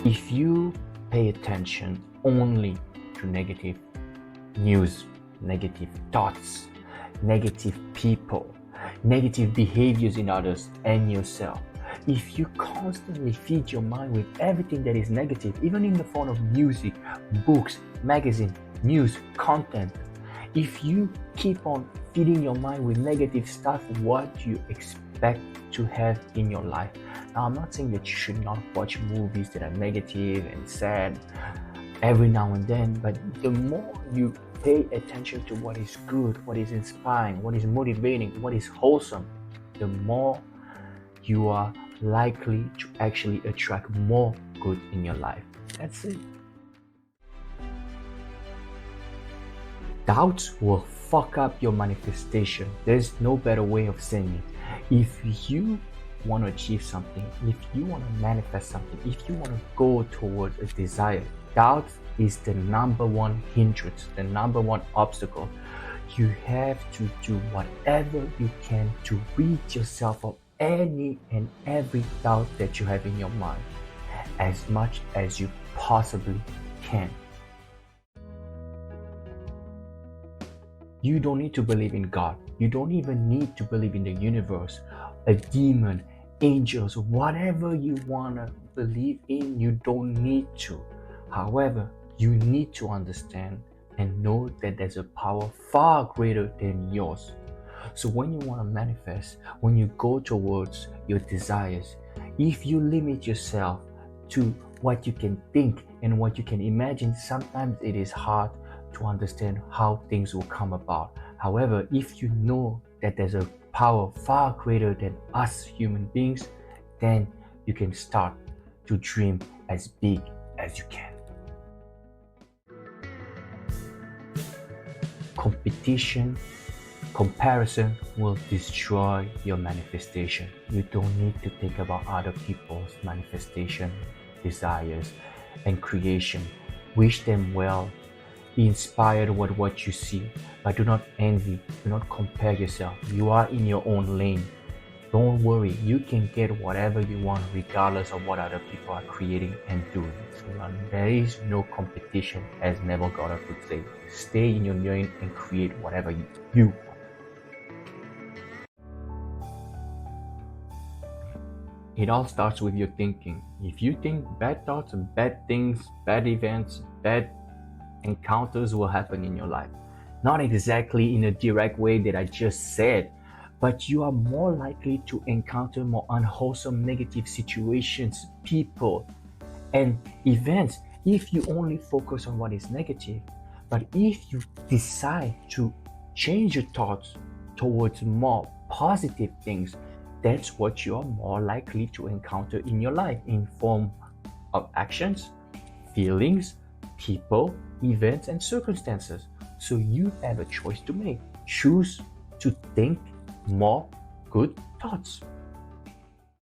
If you pay attention only to negative news, negative thoughts, negative people, negative behaviors in others and yourself, if you constantly feed your mind with everything that is negative, even in the form of music, books, magazine, news, content, if you keep on feeding your mind with negative stuff, what you expect to have in your life. Now, I'm not saying that you should not watch movies that are negative and sad every now and then, but the more you pay attention to what is good, what is inspiring, what is motivating, what is wholesome, the more you are likely to actually attract more good in your life. That's it. Doubts will fuck up your manifestation. There's no better way of saying it. If you want to achieve something, if you want to manifest something, if you want to go towards a desire, doubt is the number one hindrance, the number one obstacle. You have to do whatever you can to rid yourself of any and every doubt that you have in your mind, as much as you possibly can. You don't need to believe in God. You don't even need to believe in the universe, a demon, angels, whatever you want to believe in, you don't need to. However, you need to understand and know that there's a power far greater than yours. So when you want to manifest, when you go towards your desires, if you limit yourself to what you can think and what you can imagine, sometimes it is hard to understand how things will come about. However, if you know that there's a power far greater than us human beings, then you can start to dream as big as you can. Competition, comparison will destroy your manifestation. You don't need to think about other people's manifestation, desires, and creation. Wish them well. Be inspired with what you see, but do not envy, do not compare yourself. You are in your own lane. Don't worry, you can get whatever you want regardless of what other people are creating and doing. So there is no competition, as Neville Goddard would say. Stay in your lane and create whatever you want. It all starts with your thinking. If you think bad thoughts and bad things, bad events, bad encounters will happen in your life. Not exactly in a direct way that I just said, but you are more likely to encounter more unwholesome negative situations, people, and events if you only focus on what is negative. But if you decide to change your thoughts towards more positive things, that's what you are more likely to encounter in your life in form of actions, feelings, people, events, and circumstances. So you have a choice to make. Choose to think more good thoughts.